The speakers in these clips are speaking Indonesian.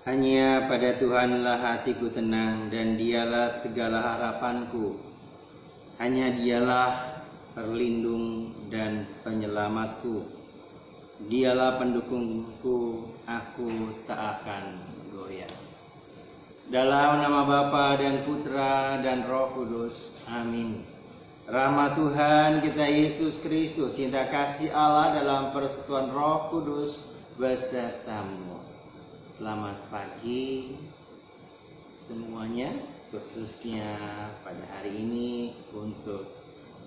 Hanya pada Tuhanlah hatiku tenang, dan Dialah segala harapanku. Hanya Dialah perlindung dan penyelamatku. Dialah pendukungku, aku tak akan goyah. Dalam nama Bapa dan Putra dan Roh Kudus, amin. Rahmat Tuhan kita Yesus Kristus, cinta kasih Allah dalam persekutuan Roh Kudus besertamu. Selamat pagi semuanya, khususnya pada hari ini untuk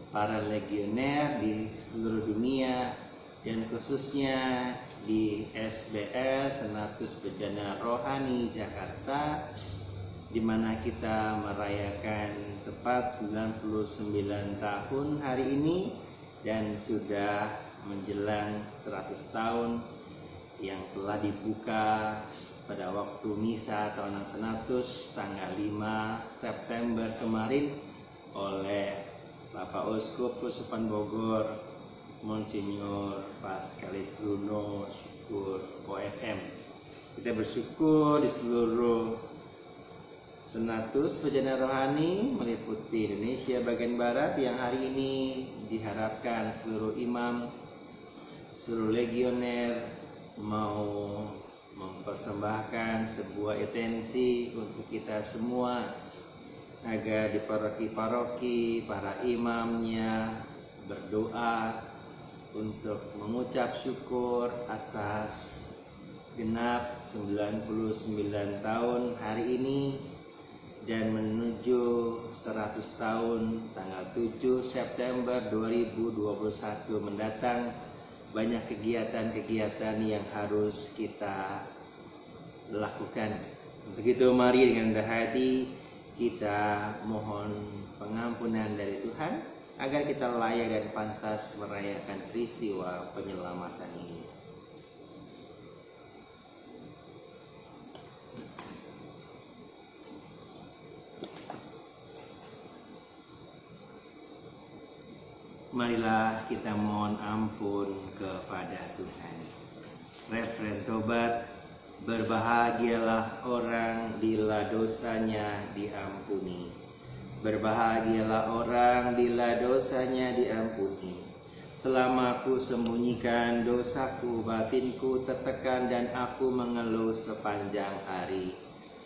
para legioner di seluruh dunia dan khususnya di SBS Senatus Bejana Rohani Jakarta, di mana kita merayakan tepat 99 tahun hari ini dan sudah menjelang 100 tahun yang telah dibuka pada waktu misa tahunan Senatus tanggal 5 September kemarin oleh Bapak Uskup Keuskupan Bogor Monsinyur Pascalis Bruno Syukur OFM. Kita bersyukur di seluruh Senatus Bejana Rohani meliputi Indonesia bagian Barat yang hari ini diharapkan seluruh imam, seluruh legioner mau mempersembahkan sebuah intensi untuk kita semua agar di paroki-paroki para imamnya berdoa untuk mengucap syukur atas genap 99 tahun hari ini dan menuju 100 tahun tanggal 7 September 2021 mendatang. Banyak kegiatan-kegiatan yang harus kita lakukan. Untuk itu mari dengan rendah hati kita mohon pengampunan dari Tuhan agar kita layak dan pantas merayakan peristiwa penyelamatan ini. Marilah kita mohon ampun kepada Tuhan. Referen tobat, berbahagialah orang bila dosanya diampuni. Berbahagialah orang bila dosanya diampuni. Selama aku sembunyikan dosaku, batinku tertekan dan aku mengeluh sepanjang hari.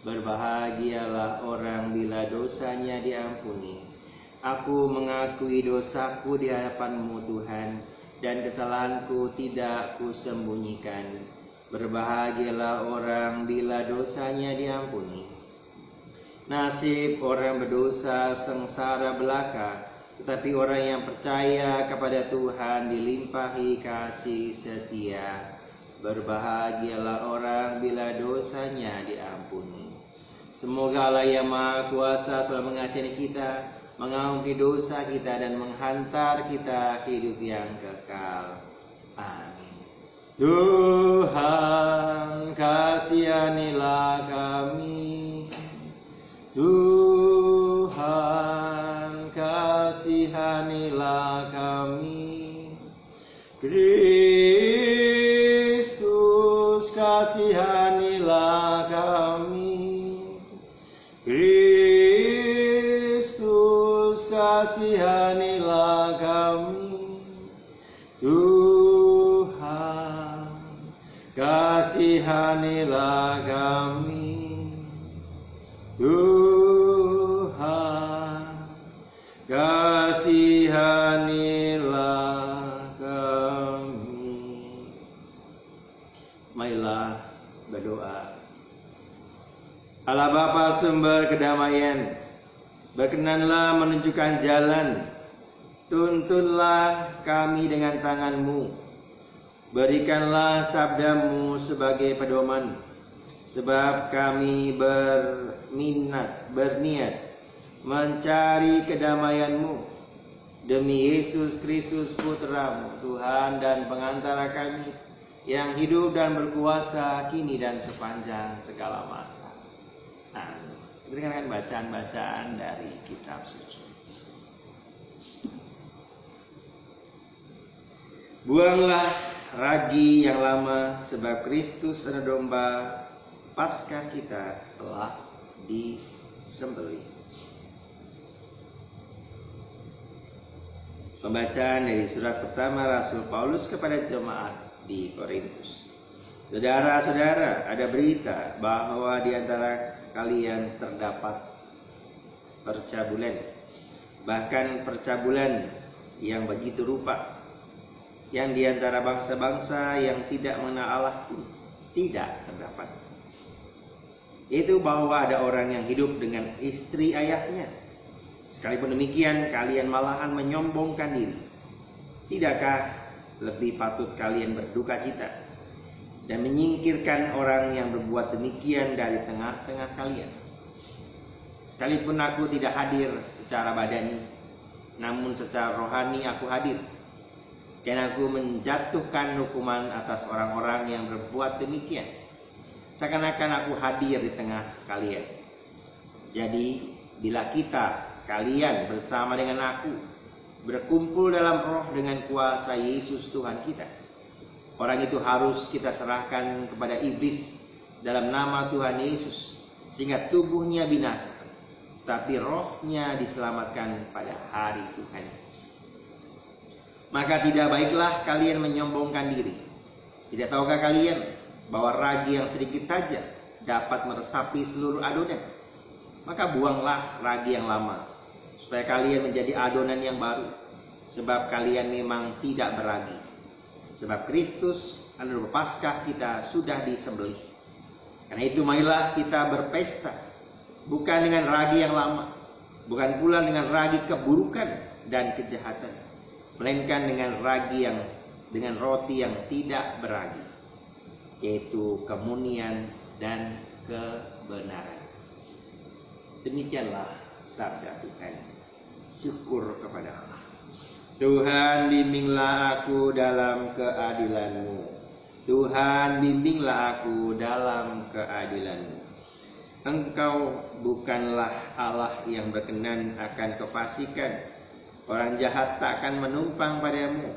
Berbahagialah orang bila dosanya diampuni. Aku mengakui dosaku di hadapan-Mu Tuhan, dan kesalahanku tidak kusembunyikan. Berbahagialah orang bila dosanya diampuni. Nasib orang berdosa sengsara belaka, tetapi orang yang percaya kepada Tuhan dilimpahi kasih setia. Berbahagialah orang bila dosanya diampuni. Semoga Allah yang Maha Kuasa selalu mengasihi kita, mengampuni dosa kita dan menghantar kita ke hidup yang kekal. Amin. Tuhan kasihanilah kami. Tuhan kasihanilah kami. Kristus kasihanilah kami. Kasihanilah kami. Tuhan kasihanilah kami. Tuhan kasihanilah kami. Marilah berdoa. Allah Bapa sumber kedamaian, berkenanlah menunjukkan jalan, tuntunlah kami dengan tangan-Mu, berikanlah sabda-Mu sebagai pedoman, sebab kami berniat mencari kedamaian-Mu, demi Yesus Kristus Putra-Mu, Tuhan dan pengantara kami, yang hidup dan berkuasa kini dan sepanjang segala masa. Amin. Berikan bacaan-bacaan dari kitab suci. Buanglah ragi yang lama, sebab Kristus anak domba Paskah kita telah disembelih. Pembacaan dari surat pertama Rasul Paulus kepada jemaat di Korintus. Saudara-saudara, ada berita bahwa di antara kalian terdapat percabulan, bahkan percabulan yang begitu rupa, yang di antara bangsa-bangsa yang tidak mengenal Allah pun tidak terdapat. Itu bahwa ada orang yang hidup dengan istri ayahnya. Sekalipun demikian, kalian malahan menyombongkan diri. Tidakkah lebih patut kalian berduka cita dan menyingkirkan orang yang berbuat demikian dari tengah-tengah kalian? Sekalipun aku tidak hadir secara badani, namun secara rohani aku hadir. Dan aku menjatuhkan hukuman atas orang-orang yang berbuat demikian, seakan-akan aku hadir di tengah kalian. Jadi, bila kalian bersama dengan aku berkumpul dalam roh dengan kuasa Yesus Tuhan kita, orang itu harus kita serahkan kepada iblis dalam nama Tuhan Yesus, sehingga tubuhnya binasa, tapi rohnya diselamatkan pada hari Tuhan. Maka tidak baiklah kalian menyombongkan diri. Tidak tahukah kalian bahwa ragi yang sedikit saja dapat meresapi seluruh adonan? Maka buanglah ragi yang lama, supaya kalian menjadi adonan yang baru, sebab kalian memang tidak beragi. Sebab Kristus adalah Paskah kita sudah disembelih. Karena itu marilah kita berpesta, bukan dengan ragi yang lama, bukan pula dengan ragi keburukan dan kejahatan, melainkan dengan roti yang tidak beragi, yaitu kemunian dan kebenaran. Demikianlah sabda Tuhan. Syukur kepada Allah. Tuhan, bimbinglah aku dalam keadilan-Mu. Tuhan, bimbinglah aku dalam keadilan-Mu. Engkau bukanlah Allah yang berkenan akan kefasikan. Orang jahat tak akan menumpang padamu.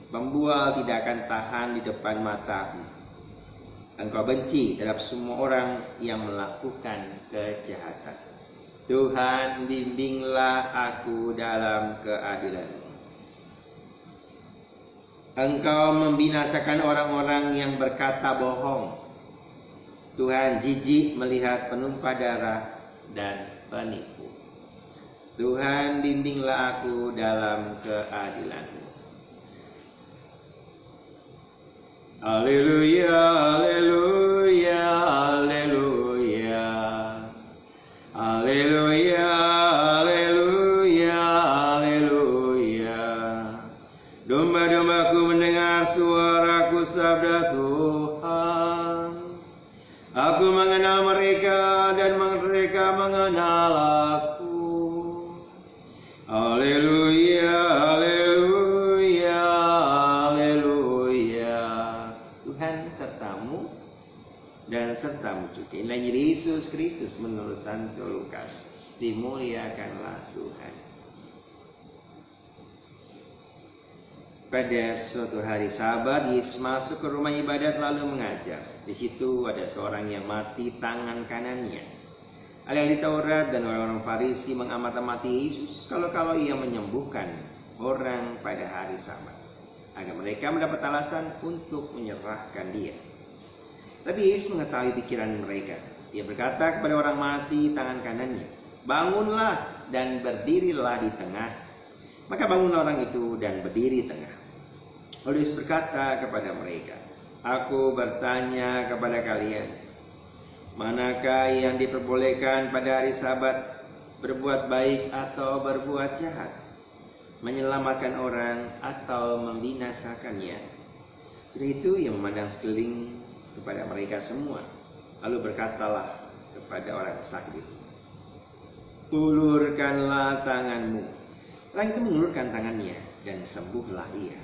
Pembual tidak akan tahan di depan matamu. Engkau benci terhadap semua orang yang melakukan kejahatan. Tuhan, bimbinglah aku dalam keadilan-Mu. Engkau membinasakan orang-orang yang berkata bohong. Tuhan, jijik melihat penumpah darah dan penipu. Tuhan, bimbinglah aku dalam keadilan-Mu. Haleluya, haleluya, haleluya. Haleluya, haleluya, haleluya. Domba-dombaku mendengar suaraku, sabda Tuhan. Aku mengenal mereka dan mereka mengenal aku. Haleluya, haleluya, haleluya. Tuhan sertamu dan sertamu juga. Inilah Yesus Kristus menurut Santo Lukas. Dimuliakanlah Tuhan. Pada suatu hari Sabat, Yesus masuk ke rumah ibadat lalu mengajar. Di situ ada seorang yang mati tangan kanannya. Ahli Taurat dan orang-orang Farisi mengamati Yesus kalau ia menyembuhkan orang pada hari Sabat, agar mereka mendapat alasan untuk menyerahkan dia. Tapi Yesus mengetahui pikiran mereka. Dia berkata kepada orang mati tangan kanannya, "Bangunlah dan berdirilah di tengah." Maka bangunlah orang itu dan berdiri di tengah. Lalu Yesus berkata kepada mereka, "Aku bertanya kepada kalian, manakah yang diperbolehkan pada hari Sabat, berbuat baik atau berbuat jahat, menyelamatkan orang atau membinasakannya?" Sudah itu ia memandang sekeliling kepada mereka semua, lalu berkatalah kepada orang sakit, "Ulurkanlah tanganmu." Orang itu mengulurkan tangannya dan sembuhlah ia.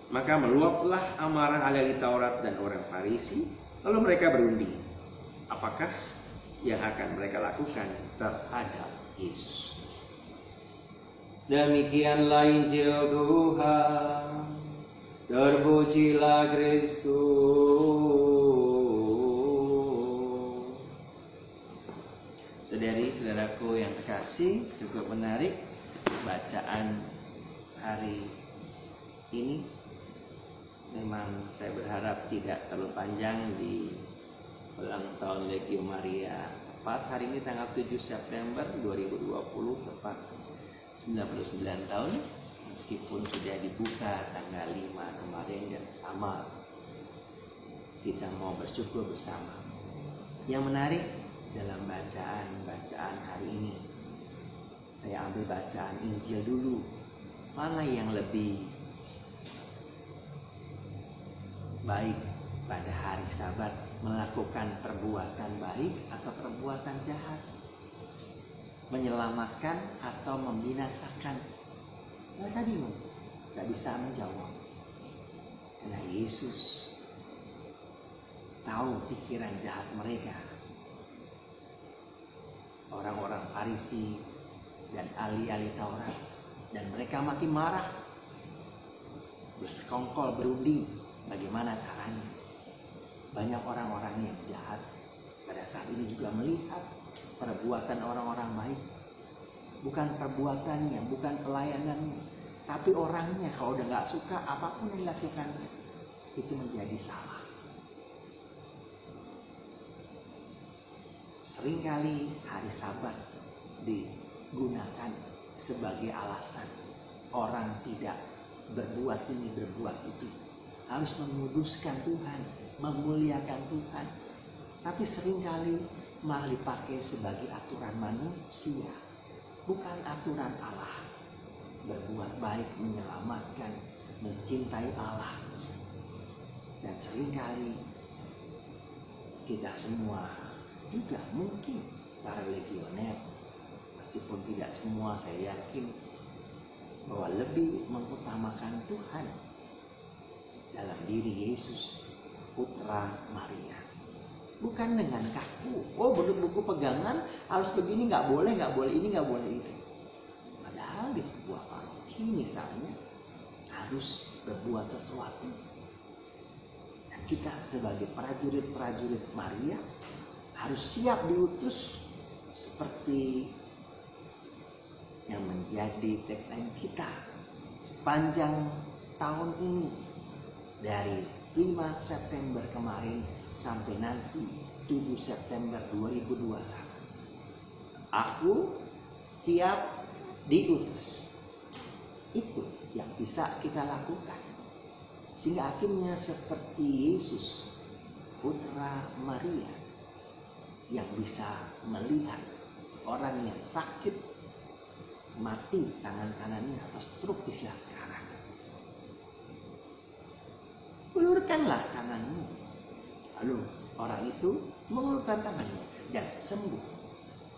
Maka meluaplah amarah ahli Taurat dan orang Farisi, lalu mereka berunding, apakah yang akan mereka lakukan terhadap Yesus. Demikianlah Injil Tuhan. Terpujilah Kristus. Saudari-saudaraku yang terkasih, cukup menarik bacaan hari ini. Memang saya berharap tidak terlalu panjang di ulang tahun Legio Maria 4. Hari ini tanggal 7 September 2020, tepat 99 tahun. Meskipun sudah dibuka tanggal 5 kemarin dan sama, kita mau bersyukur bersama. Yang menarik dalam bacaan hari ini, saya ambil bacaan Injil dulu. Mana yang lebih baik pada hari Sabat, melakukan perbuatan baik atau perbuatan jahat, menyelamatkan atau membinasakan? Mereka bingung, gak bisa menjawab, karena Yesus tahu pikiran jahat mereka. Orang-orang Farisi dan ahli-ahli Taurat, dan mereka makin marah, bersekongkol, berunding bagaimana caranya. Banyak orang-orang yang jahat pada saat ini juga melihat perbuatan orang-orang baik, bukan perbuatannya, bukan pelayanannya, tapi orangnya. Kalau udah gak suka, apapun yang dilakukannya itu menjadi salah. Seringkali hari Sabat digunakan sebagai alasan orang tidak berbuat ini, berbuat itu, harus menguduskan Tuhan, memuliakan Tuhan. Tapi seringkali malah dipakai sebagai aturan manusia, bukan aturan Allah. Berbuat baik, menyelamatkan, mencintai Allah. Dan seringkali kita semua juga, mungkin para legioner, meskipun tidak semua, saya yakin bahwa lebih mengutamakan Tuhan dalam diri Yesus, Putra Maria. Bukan dengan kaku, oh buku pegangan harus begini, nggak boleh ini, nggak boleh itu. Padahal di sebuah paroki misalnya harus berbuat sesuatu. Dan kita sebagai prajurit-prajurit Maria harus siap diutus, seperti yang menjadi tagline kita sepanjang tahun ini, dari 5 September kemarin sampai nanti 7 September 2021. Aku siap diutus. Itu yang bisa kita lakukan, sehingga akhirnya seperti Yesus, Putra Maria, yang bisa melihat seorang yang sakit, mati tangan kanannya atau stroke istilah sekarang. Ulurkanlah tanganmu. Lalu orang itu mengulurkan tangannya dan sembuh.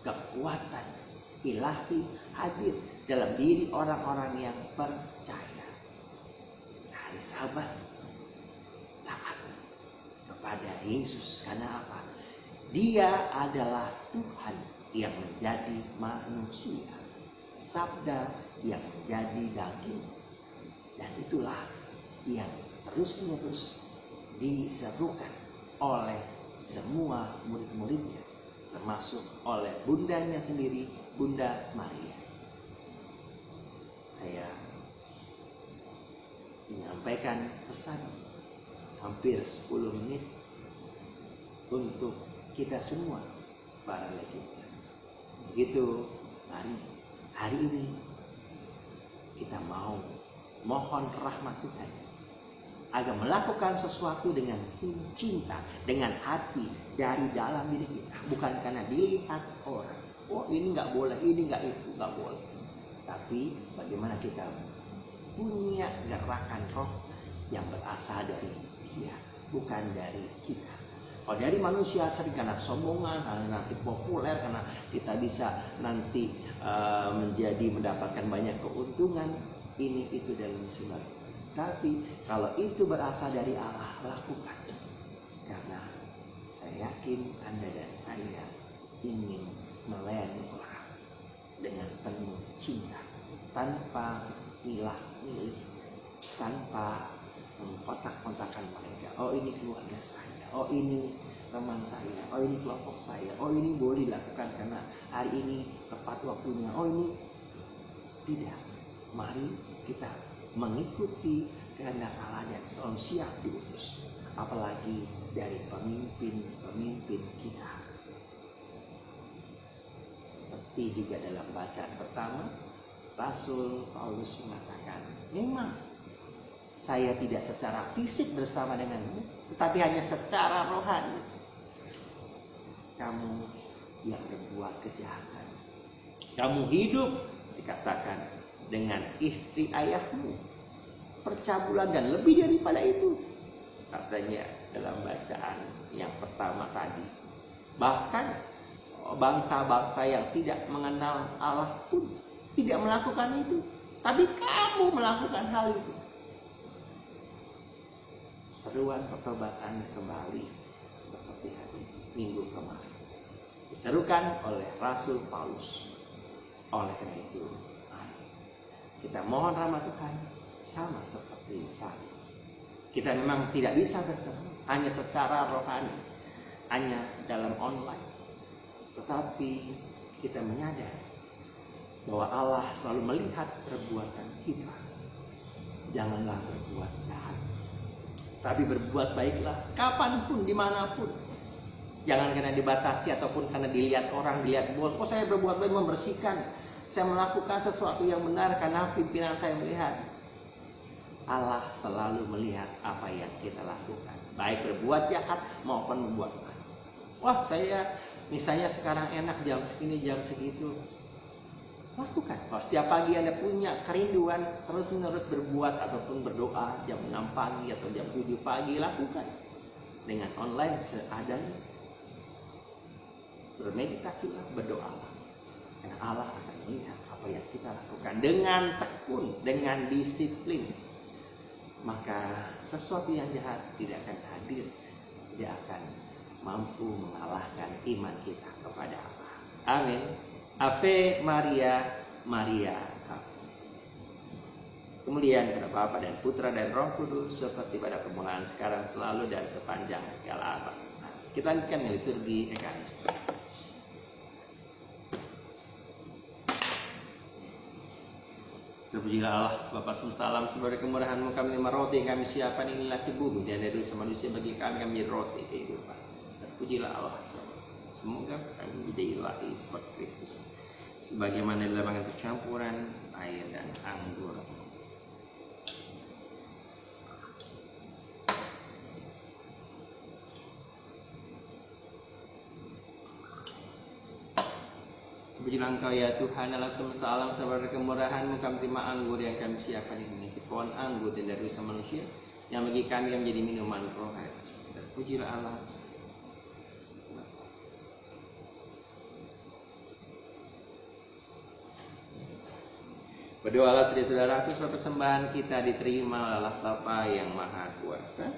Kekuatan ilahi hadir dalam diri orang-orang yang percaya. Hari Sabat taat kepada Yesus. Karena apa? Dia adalah Tuhan yang menjadi manusia, Sabda yang menjadi daging. Dan itulah yang terus-menerus diserukan oleh semua murid-muridnya, termasuk oleh bundanya sendiri, Bunda Maria. Saya menyampaikan pesan hampir 10 menit untuk kita semua, para legioner. Begitu, mari hari ini kita mau mohon rahmat Tuhan agar melakukan sesuatu dengan cinta, dengan hati dari dalam diri kita, bukan karena dilihat orang. Oh ini nggak boleh, ini nggak, itu nggak boleh. Tapi bagaimana kita punya gerakan roh yang berasal dari Dia, bukan dari kita. Kalau dari manusia sering karena sombongan, karena nanti populer, karena kita bisa nanti mendapatkan banyak keuntungan, ini itu dan sebagainya. Tapi kalau itu berasal dari Allah, lakukan. Karena saya yakin Anda dan saya ingin melayani orang dengan penuh cinta, tanpa milah-milih, tanpa mengkotak-kotakan mereka. Oh ini keluarga saya, oh ini teman saya, oh ini kelompok saya, oh ini boleh dilakukan karena hari ini tepat waktunya, oh ini tidak. Mari kita mengikuti kehendak Allah dan selalu siap diutus, apalagi dari pemimpin-pemimpin kita. Seperti juga dalam bacaan pertama, Rasul Paulus mengatakan, memang saya tidak secara fisik bersama denganmu, tetapi hanya secara rohani. Kamu yang berbuat kejahatan, kamu hidup dikatakan dengan istri ayahmu, percabulan dan lebih daripada itu, katanya dalam bacaan yang pertama tadi. Bahkan bangsa-bangsa yang tidak mengenal Allah pun tidak melakukan itu, tapi kamu melakukan hal itu. Seruan pertobatan kembali seperti hari Minggu kemarin diserukan oleh Rasul Paulus. Oleh karena itu, kita mohon rahmat Tuhan sama seperti saya. Kita memang tidak bisa bertemu hanya secara rohani, hanya dalam online. Tetapi kita menyadari bahwa Allah selalu melihat perbuatan kita. Janganlah berbuat jahat, tapi berbuat baiklah kapanpun, dimanapun. Jangan karena dibatasi ataupun karena dilihat orang, dilihat bos. Oh, saya berbuat baik, membersihkan, saya melakukan sesuatu yang benar karena pimpinan saya melihat. Allah selalu melihat apa yang kita lakukan, baik berbuat jahat maupun berbuat baik. Wah, saya misalnya sekarang enak jam segini, jam segitu. Lakukan. Kalau setiap pagi Anda punya kerinduan terus-menerus berbuat ataupun berdoa jam 6 pagi atau jam 7 pagi, lakukan. Dengan online seadanya. Bermeditasilah, berdoalah. Karena Allah akan melihat apa yang kita lakukan dengan tekun, dengan disiplin. Maka sesuatu yang jahat tidak akan hadir, tidak akan mampu mengalahkan iman kita kepada Allah. Amin. Ave Maria, Maria. Kemuliaan kepada Bapa dan Putra dan Roh Kudus seperti pada permulaan, sekarang, selalu dan sepanjang segala abad. Kita lanjutkan dengan liturgi Ekaristi. Terpujilah Allah Bapa semesta alam, sebagai kemurahan-Mu kami menerima roti yang kami siapkan, inilah si bumi dan dari dosa manusia bagi kami menjadi roti kehidupan. Terpujilah Allah, semoga kami menjadi ilahi seperti Kristus, sebagaimana dalam percampuran air dan anggur. Terpujilah Engkau ya Tuhan Allah semesta alam, sebagai kemurahan-Mu kami terima anggur yang kami siapkan ini, si pohon anggur dan dari dosa manusia yang bagi kami yang menjadi minuman rohani. Terpujilah Allah. Berdoalah saudara-saudaraku supaya persembahan kita diterima oleh Allah Bapa yang Maha Kuasa.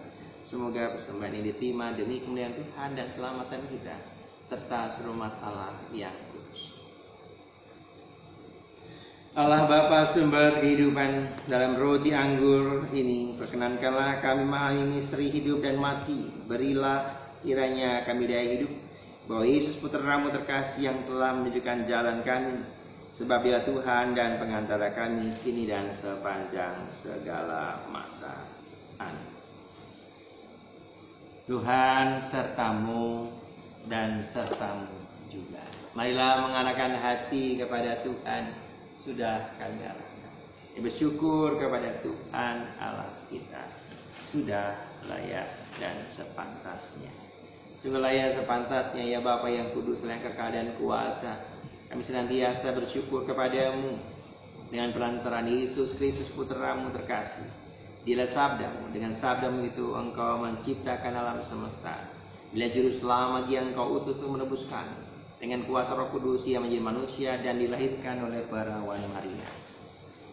Semoga persembahan ini diterima demi kemuliaan Tuhan dan keselamatan kita, serta serumat Allah yang kudus. Allah Bapa sumber kehidupan, dalam roti anggur ini perkenankanlah kami memahami misteri hidup dan mati. Berilah kiranya kami daya hidup bahwa Yesus Putra-Mu terkasih yang telah menunjukkan jalan kami, sebab Dia Tuhan dan pengantara kami kini dan sepanjang segala masa. Amin. Tuhan sertamu dan sertamu juga. Marilah mengarahkan hati kepada Tuhan. Sudah kami arahkan. Bersyukur kepada Tuhan Allah kita. Sudah layak dan sepantasnya. Sungguh layak sepantasnya ya Bapa yang kudus, yang kekal dan kuasa. Kami senantiasa bersyukur kepadamu dengan pelantaran Yesus Kristus Putra-Mu terkasih. Dialah sabda-Mu, dengan sabda-Mu itu Engkau menciptakan alam semesta. Bila juru selamat yang Engkau utus untuk menebus kami, dengan kuasa Roh Kudus Ia menjadi manusia dan dilahirkan oleh perawan Maria.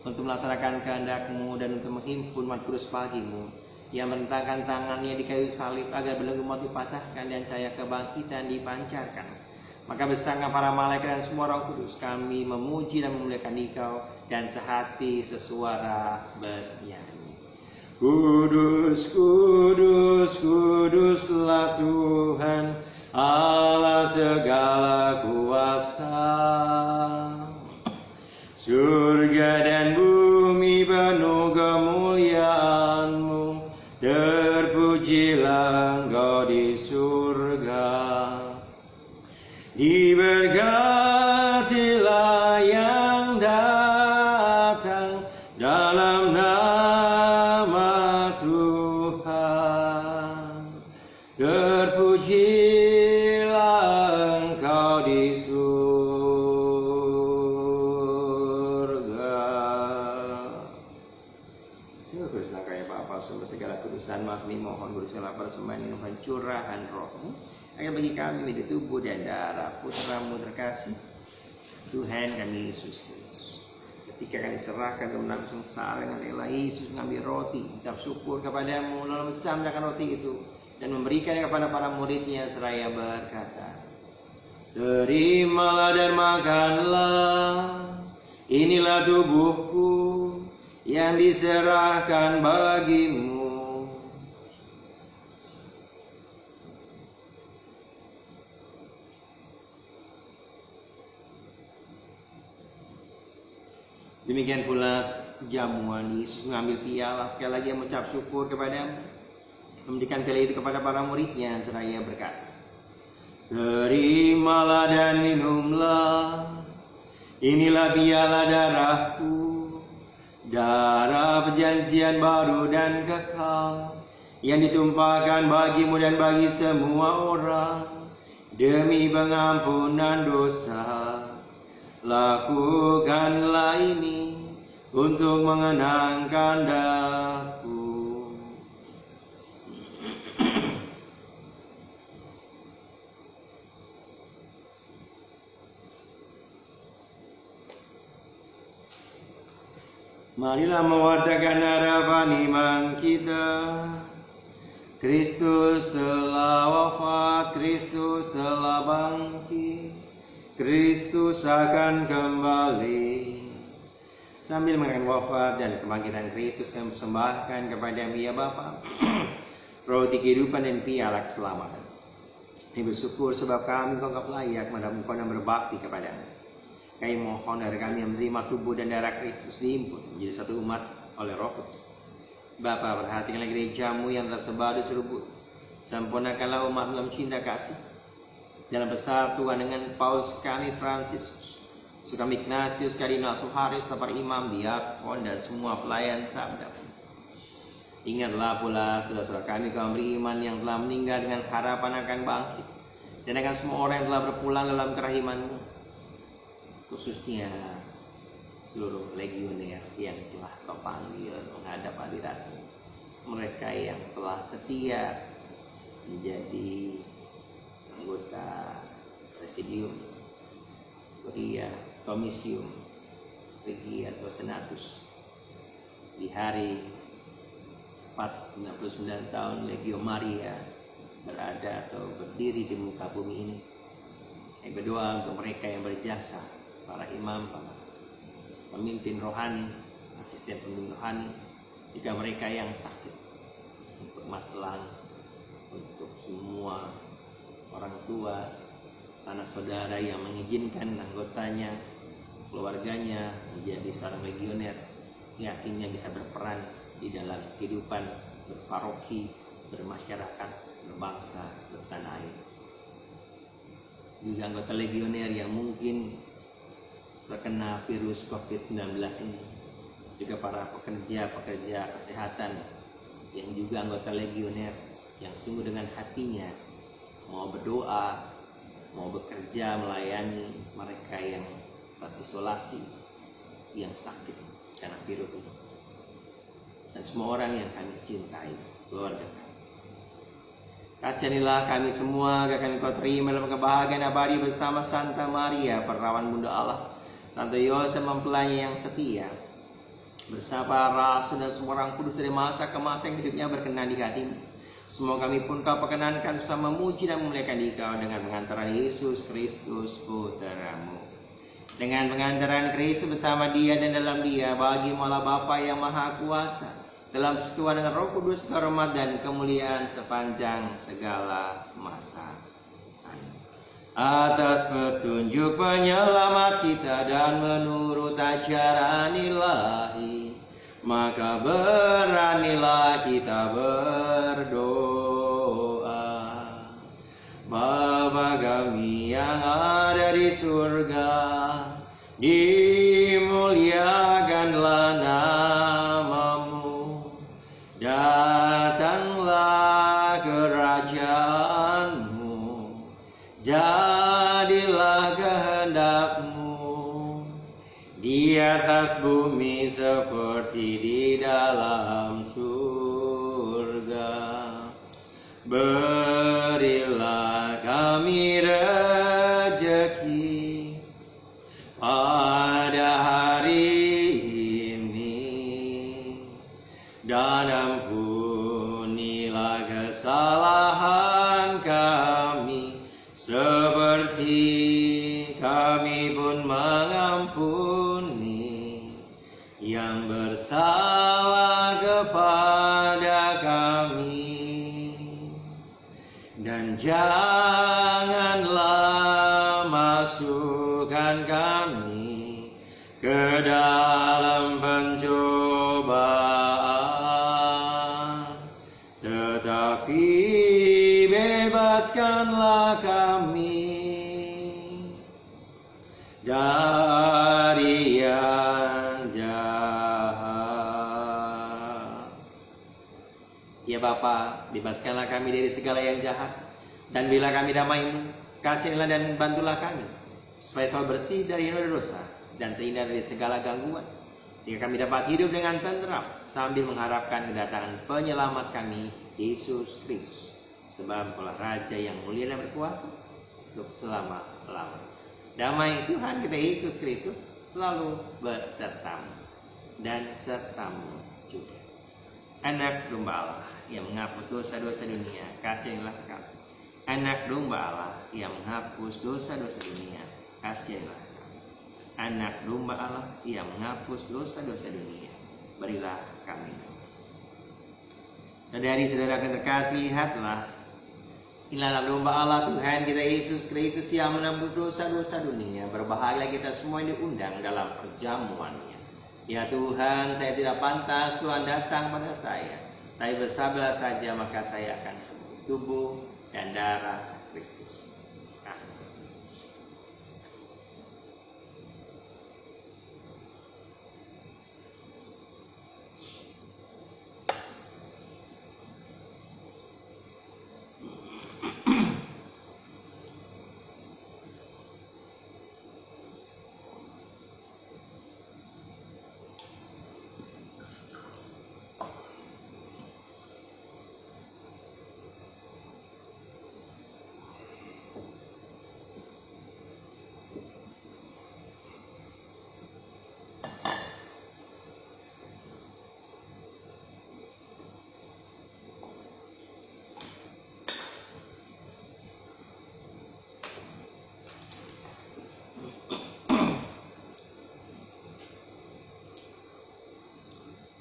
Untuk melaksanakan kehendak-Mu dan untuk menghimpun umat kudus bagimu, Ia merentangkan tangannya di kayu salib agar belenggu maut dipatahkan dan cahaya kebangkitan dipancarkan. Maka bersama para malaikat dan semua Roh Kudus kami memuji dan memuliakan Engkau dan sehati sesuara bernyanyi. Kudus, kudus, kuduslah Tuhan Allah segala kuasa. Surga dan bumi penuh kemuliaan-Mu, terpujilah Engkau di surga. Diberkatilah yang datang dalam nama Tuhan. Terpujilah Engkau di surga. Sungguh kuduslah Kau ya Bapa, sumber segala kudusan, kami mohon kuduslah persembahan ini pencurahan Roh-Mu, agar bagi kami menjadi tubuh dan darah Putra-Mu terkasih, Tuhan kami Yesus Kristus. Ketika kami serahkan kemenangan sengsara dengan rela, Yesus mengambil roti, ucap syukur kepadamu, lalu mencamdakan roti itu dan memberikannya kepada para muridnya seraya berkata, terimalah dan makanlah, inilah tubuhku yang diserahkan bagimu. Demikian pula jamuan, Yesus mengambil piala, sekali lagi mengucap syukur kepadamu, memberikan piala itu kepada para muridnya seraya berkata, terimalah dan minumlah, inilah piala darahku, darah perjanjian baru dan kekal, yang ditumpahkan bagimu dan bagi semua orang demi pengampunan dosa. Lakukanlah ini untuk mengenangkan daku. Marilah mewartakan harapan iman kita. Kristus telah wafat, Kristus telah bangkit, Kristus akan kembali. Sambil mengenang wafat dan kebangkitan Kristus, kami persembahkan kepada-Mu ya Bapa roti kehidupan dan piala keselamatan. Kami bersyukur sebab kami Engkau layak Engkau dan berbakti kepada-Mu. Kami mohon dari kami yang menerima tubuh dan darah Kristus dihimpun menjadi satu umat oleh Roh Kudus. Bapa, perhatikanlah gereja-Mu yang tersebar di seluruh bumi. Sempurnakanlah umat dalam cinta kasih, dalam persatuan dengan Paus kami Fransiskus, Sukam Ignatius, Kardinal Soeharis, para imam, diakon, dan semua pelayan sabda. Ingatlah pula saudara-saudara kami kaum beriman yang telah meninggal dengan harapan akan bangkit, dan akan semua orang yang telah berpulang dalam kerahiman-Mu, khususnya seluruh legioner yang telah Kau panggil menghadap hadirat-Mu, mereka yang telah setia menjadi anggota presidium, kuria, komisium, regi atau senatus di hari 99 tahun Legio Maria berada atau berdiri di muka bumi ini. Kami berdoa untuk mereka yang berjasa, para imam, para pemimpin rohani, asisten pemimpin rohani, jika mereka yang sakit, untuk masalah, untuk semua orang tua, sanak saudara yang mengizinkan anggotanya, keluarganya menjadi seorang legioner, sehingga akhirnya bisa berperan di dalam kehidupan berparoki, bermasyarakat, berbangsa, bertanah air. Juga anggota legioner yang mungkin terkena virus COVID-19 ini, juga para pekerja kesehatan yang juga anggota legioner yang sungguh dengan hatinya mau berdoa, mau bekerja melayani mereka yang terisolasi, yang sakit karena virus ini, dan semua orang yang kami cintai, keluarga kami. Kasihanilah kami semua agar kami Kau terima dalam kebahagiaan abadi bersama Santa Maria, perawan Bunda Allah, Santo Yosef mempelainya yang setia, bersama rasul dan semua orang kudus dari masa ke masa yang hidupnya berkenan di hati-Mu. Semoga kami pun Kau perkenankan bersama memuji dan memuliakan Dikau dengan pengantaran Yesus Kristus Putra-Mu. Dengan pengantaran Kristus bersama Dia dan dalam Dia, bagi Allah Bapa yang Maha Kuasa, dalam persekutuan dengan Roh Kudus, kehormat dan kemuliaan sepanjang segala masa. Amin. Atas petunjuk penyelamat kita dan menurut ajaran ilahi, maka beranilah kita berdoa. Bapa kami yang ada di surga, dimuliakanlah namamu, datanglah kerajaanmu, jadilah kehendakmu di atas bumi seperti di dalam surga. Berilah kami rezeki pada hari ini, dan ampunilah kesalahan kami seperti kami pun mengampuni yang bersalah kepada kami. Dan janganlah masukkan kami ke dalam pencobaan, tetapi bebaskanlah kami dari yang jahat. Ya Bapa, bebaskanlah kami dari segala yang jahat, dan berilah kami damai-Mu, kasihilah dan bantulah kami, supaya selalu bersih dari dosa dan terhindar dari segala gangguan, sehingga kami dapat hidup dengan tenteram sambil mengharapkan kedatangan penyelamat kami, Yesus Kristus. Sebab Engkaulah Raja yang mulia dan berkuasa untuk selama-lamanya. Damai Tuhan kita Yesus Kristus selalu besertamu dan sertamu juga. Anak domba Allah yang menghapus dosa-dosa dunia, kasihilah kami. Anak domba Allah yang menghapus dosa-dosa dunia, kasihilah kami. Anak domba Allah yang menghapus dosa-dosa dunia, berilah kami. Dan dari saudara terkasih, lihatlah, inilah domba Allah Tuhan kita Yesus Kristus yang menembus dosa-dosa dunia. Berbahagia kita semua yang diundang dalam perjamuannya. Ya Tuhan, saya tidak pantas Tuhan datang pada saya, tapi bersabarlah saja maka saya akan sembuh. Tubuh dan darah Kristus. Amin.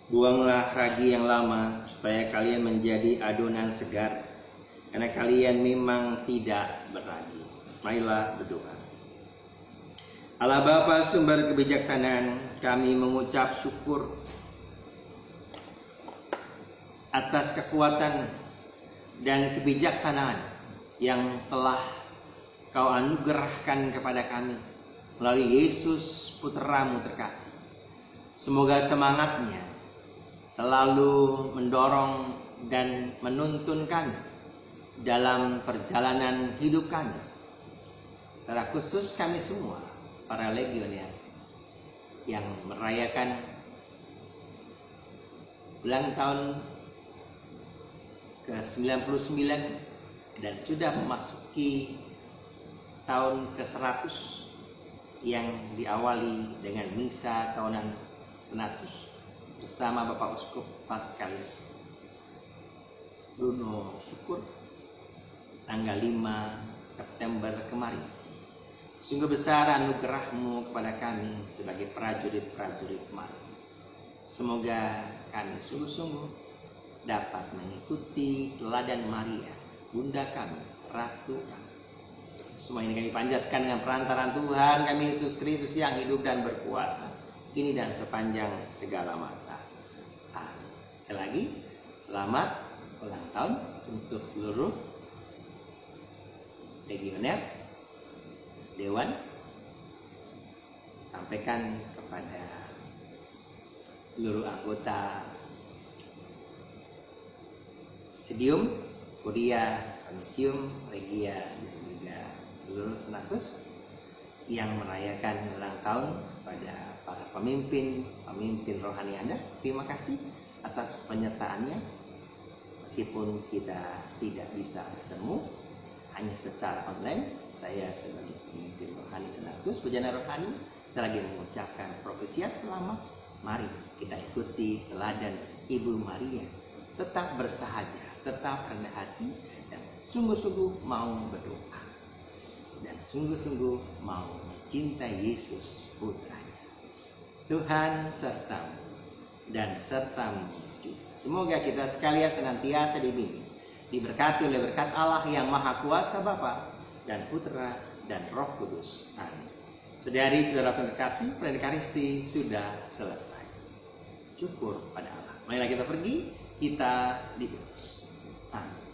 Buanglah ragi yang lama, supaya kalian menjadi adonan segar, karena kalian memang tidak berragi. Marilah berdoa. Allah Bapa sumber kebijaksanaan, kami mengucap syukur atas kekuatan dan kebijaksanaan yang telah Kau anugerahkan kepada kami melalui Yesus Putra-Mu terkasih. Semoga semangatnya selalu mendorong dan menuntun kami dalam perjalanan hidup kami. Secara khusus kami semua, para legioner yang merayakan ulang tahun ke-99 dan sudah memasuki tahun ke-100 yang diawali dengan misa tahunan 100 bersama Bapak Uskup Paskalis Bruno Syukur tanggal 5 September kemarin. Sungguh besar anugerah-Mu kepada kami sebagai prajurit-prajurit Mari. Semoga kami sungguh-sungguh dapat mengikuti teladan Maria, Bunda kami, Ratu kami. Semua ini kami panjatkan dengan perantaraan Tuhan kami Yesus Kristus yang hidup dan berkuasa, kini dan sepanjang segala masa. Amin. Sekali lagi, selamat ulang tahun untuk seluruh legioner, dewan. Sampaikan kepada seluruh anggota Presidium, Kuria, Komisium, Regia, dan juga seluruh senatus yang merayakan ulang tahun pada para pemimpin rohani Anda. Terima kasih atas penyertaannya. Meskipun kita tidak bisa bertemu hanya secara online, saya sebagai pemimpin rohani senatus Bujana Rohani, saya lagi mengucapkan propesiat selamat. Mari kita ikuti teladan Ibu Maria, tetap bersahaja, tetap rendah hati, dan sungguh-sungguh mau berdoa, dan sungguh-sungguh mau mencintai Yesus putranya. Tuhan sertamu dan sertamu juga. Semoga kita sekalian senantiasa dibimbing, diberkati oleh berkat Allah yang Maha Kuasa, Bapa dan Putra dan Roh Kudus. Amin. Saudari-saudara terkasih, Eukharisti sudah selesai. Syukur pada Allah. Marilah kita pergi, kita dibungkus. Amin.